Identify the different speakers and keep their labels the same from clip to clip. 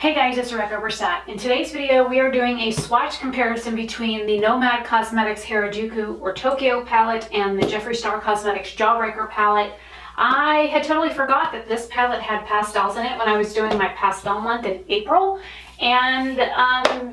Speaker 1: Hey guys, it's RebeccaLynOberstadt. In today's video, we are doing a swatch comparison between the Nomad Cosmetics Harajuku or Tokyo palette and the Jeffree Cosmetics Jawbreaker palette. I had totally forgot that this palette had pastels in it when I was doing my pastel month in April. And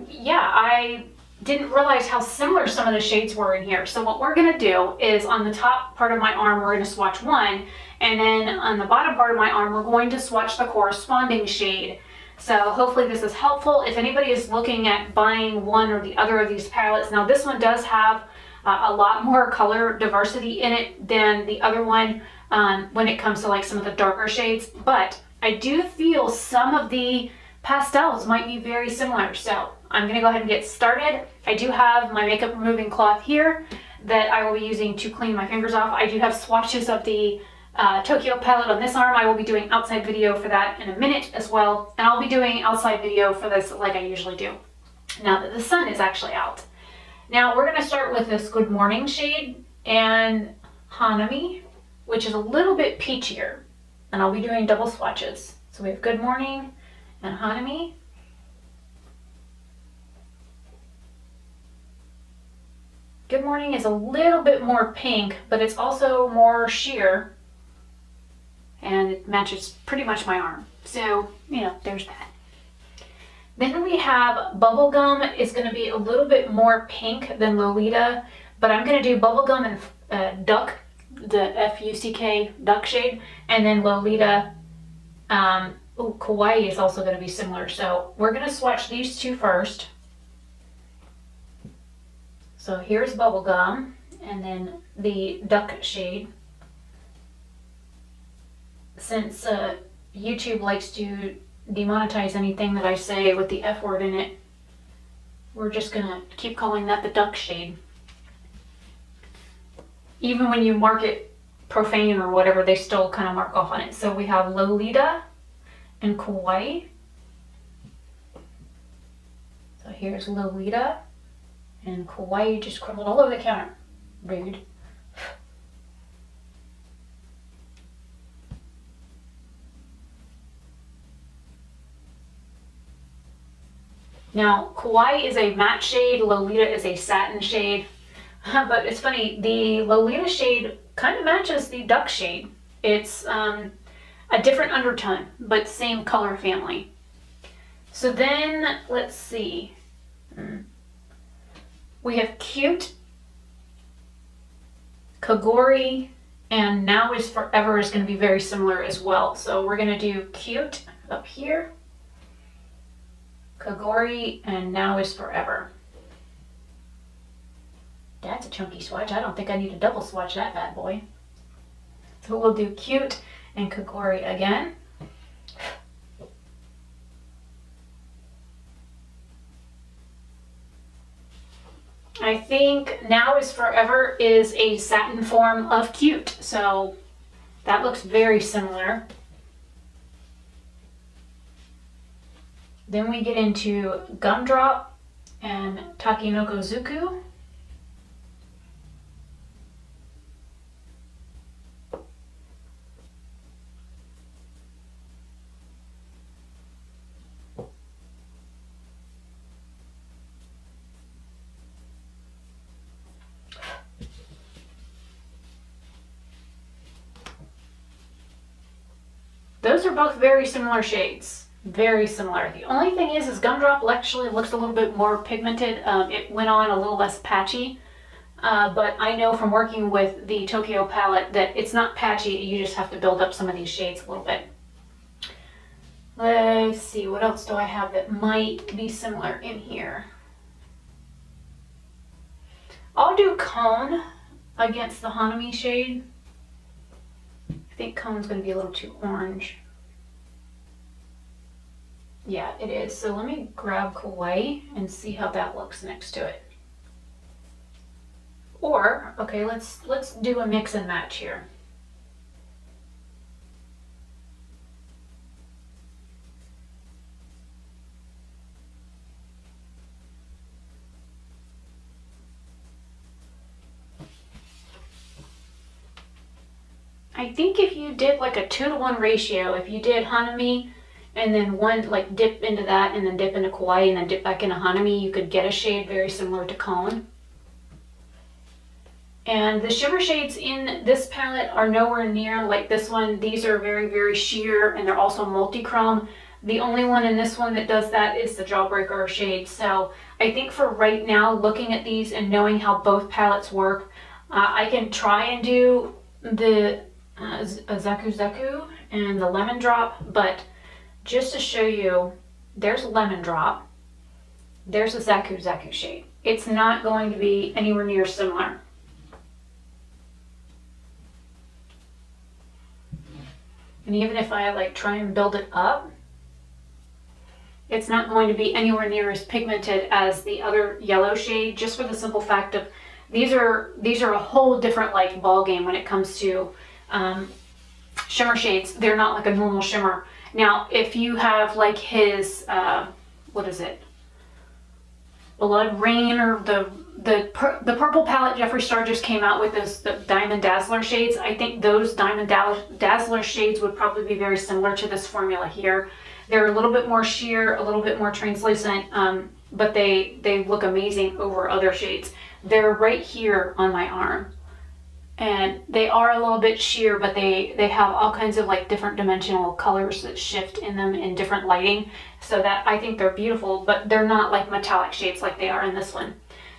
Speaker 1: yeah, I didn't realize how similar some of the shades were in here. So what we're gonna do is on the top part of my arm, we're gonna swatch one. And then on the bottom part of my arm, we're going to swatch the corresponding shade. So hopefully this is helpful. If anybody is looking at buying one or the other of these palettes, now this one does have a lot more color diversity in it than the other one when it comes to like some of the darker shades, but I do feel some of the pastels might be very similar. So I'm gonna go ahead and get started. I do have my makeup removing cloth here that I will be using to clean my fingers off. I do have swatches of the Tokyo palette on this arm. I will be doing outside video for that in a minute as well. And I'll be doing outside video for this like I usually do, now that the sun is actually out. Now we're going to start with this Good Morning shade and Hanami, which is a little bit peachier. And I'll be doing double swatches. So we have Good Morning and Hanami. Good Morning is a little bit more pink, but it's also more sheer. And it matches pretty much my arm. So, you know, there's that. Then we have Bubblegum. Is going to be a little bit more pink than Lolita, but I'm going to do Bubblegum and Duck, the F-U-C-K Duck shade, and then Lolita. Kawaii is also going to be similar. So we're going to swatch these two first. So here's Bubblegum, and then the Duck shade. Since YouTube likes to demonetize anything that I say with the F word in it, we're just gonna keep calling that the Duck shade. Even when you mark it profane or whatever, they still kind of mark off on it. So we have Lolita and Kawaii. So here's Lolita, and Kawaii just crumbled all over the counter. Rude. Now, Kawaii is a matte shade, Lolita is a satin shade, but it's funny, the Lolita shade kind of matches the Duck shade. It's a different undertone, but same color family. So then, let's see. We have Cute, Kagori, and Now Is Forever is going to be very similar as well. So we're going to do Cute up here, Kagori, and Now Is Forever. That's a chunky swatch. I don't think I need to double swatch that bad boy. So we'll do Cute and Kagori again. I think Now Is Forever is a satin form of Cute, so that looks very similar. Then we get into Gumdrop and Takinoko Zuku. Those are both very similar shades. Very similar. The only thing is Gumdrop actually looks a little bit more pigmented. It went on a little less patchy, but I know from working with the Tokyo palette that it's not patchy. You just have to build up some of these shades a little bit. Let's see, what else do I have that might be similar in here? I'll do Cone against the Hanami shade. I think Cone's going to be a little too orange. Yeah, it is. So let me grab Kawaii and see how that looks next to it. Or, okay, let's do a mix and match here. I think if you did like a 2-to-1 ratio, if you did Hanami and then one like dip into that and then dip into Kawaii and then dip back into Hanami, you could get a shade very similar to Cone. And the shimmer shades in this palette are nowhere near like this one. These are very, very sheer, and they're also multi-chrome. The only one in this one that does that is the Jawbreaker shade. So I think for right now, looking at these and knowing how both palettes work, I can try and do the Zaku Zaku and the Lemon Drop, but just to show you, there's a Lemon Drop, there's a Zaku Zaku shade. It's not going to be anywhere near similar. And even if I like try and build it up, it's not going to be anywhere near as pigmented as the other yellow shade, just for the simple fact of these are a whole different like ball game when it comes to shimmer shades. They're not like a normal shimmer. Now, if you have like his what is it, Blood Rain, or the purple palette Jeffree Star just came out with, is the Diamond Dazzler shades. I think those Diamond Dazzler shades would probably be very similar to this formula here. They're a little bit more sheer, a little bit more translucent, but they look amazing over other shades. They're right here on my arm, and they are a little bit sheer, but they have all kinds of like different dimensional colors that shift in them in different lighting, so that I think they're beautiful, but they're not like metallic shades like they are in this one.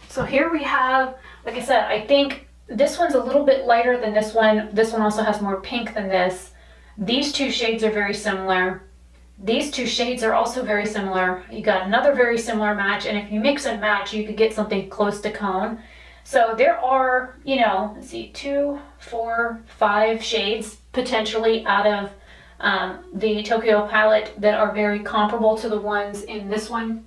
Speaker 1: So here we have, like I said, I think this one's a little bit lighter than this one. This one also has more pink than this. These two shades are very similar. These two shades are also very similar. You got another very similar match, and if you mix and match, you could get something close to Cone. So there are, you know, let's see, 2, 4, 5 shades potentially out of the Tokyo palette that are very comparable to the ones in this one.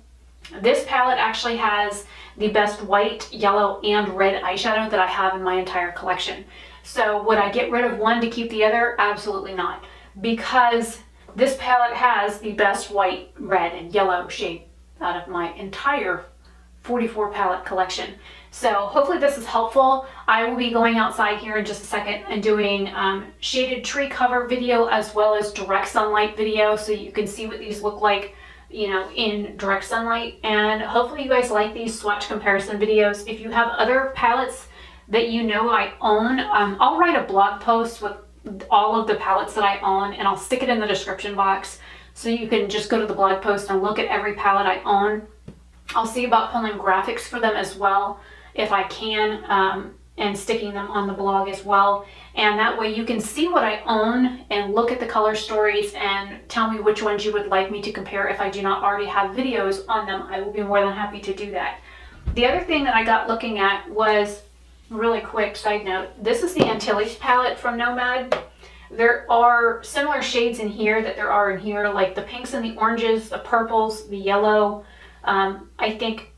Speaker 1: This palette actually has the best white, yellow, and red eyeshadow that I have in my entire collection. So would I get rid of one to keep the other? Absolutely not, because this palette has the best white, red, and yellow shade out of my entire 44 palette collection. So hopefully this is helpful. I will be going outside here in just a second and doing shaded tree cover video as well as direct sunlight video, so you can see what these look like, you know, in direct sunlight. And hopefully you guys like these swatch comparison videos. If you have other palettes that you know I own, I'll write a blog post with all of the palettes that I own, and I'll stick it in the description box so you can just go to the blog post and look at every palette I own. I'll see about pulling graphics for them as well if I can, and sticking them on the blog as well. And that way you can see what I own and look at the color stories and tell me which ones you would like me to compare. If I do not already have videos on them, I will be more than happy to do that. The other thing that I got looking at was, really quick side note, this is the Antilles palette from Nomad. There are similar shades in here that there are in here, like the pinks and the oranges, the purples, the yellow. I think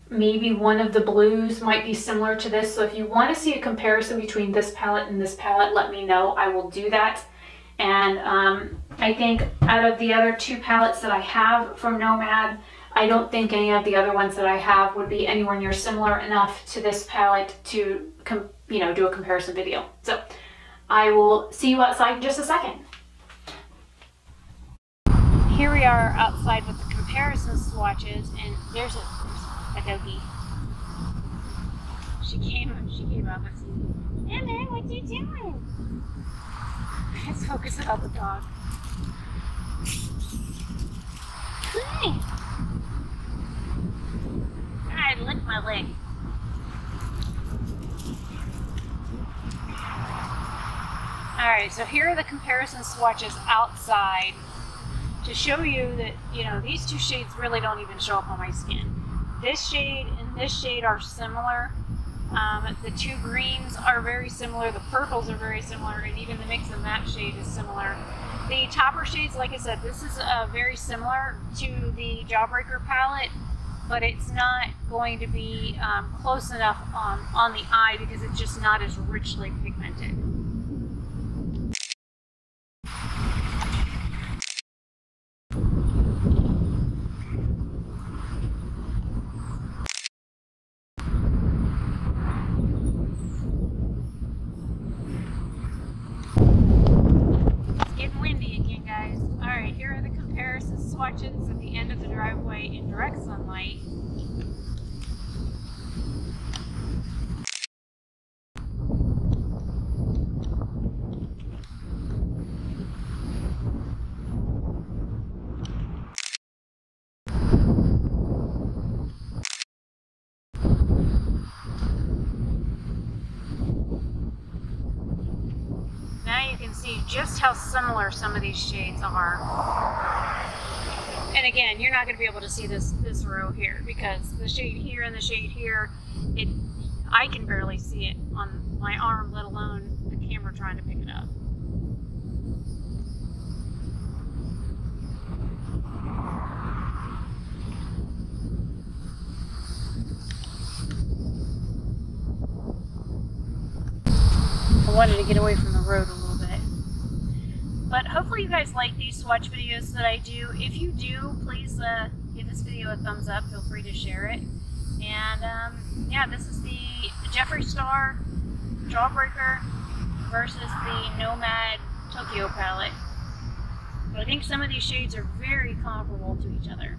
Speaker 1: maybe one of the blues might be similar to this. So if you want to see a comparison between this palette and this palette, let me know. I will do that. And I think out of the other 2 palettes that I have from Nomad, I don't think any of the other ones that I have would be anywhere near similar enough to this palette to, you know, do a comparison video. So I will see you outside in just a second. Here we are outside with the comparison swatches, and there's a doggy. She came up and said, "Emma, what you doing?" Let's focus on the dog. Hi. I lick my leg. Alright, so here are the comparison swatches outside to show you that, you know, these 2 shades really don't even show up on my skin. This shade and this shade are similar. The 2 greens are very similar. The purples are very similar, and even the mix and match shade is similar. The topper shades, like I said, this is very similar to the Jawbreaker palette, but it's not going to be close enough on the eye because it's just not as richly pigmented. swatches at the end of the driveway in direct sunlight. Now you can see just how similar some of these shades are. And again, you're not going to be able to see this row here because the shade here and the shade here, I can barely see it on my arm, let alone the camera trying to pick it up. I wanted to get away from the road a little bit. But hopefully you guys like these swatch videos that I do. If you do, please give this video a thumbs up. Feel free to share it. And yeah, this is the Jeffree Star Jawbreaker versus the Nomad Tokyo palette. But I think some of these shades are very comparable to each other.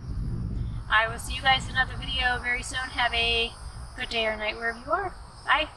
Speaker 1: I will see you guys in another video very soon. Have a good day or night wherever you are. Bye!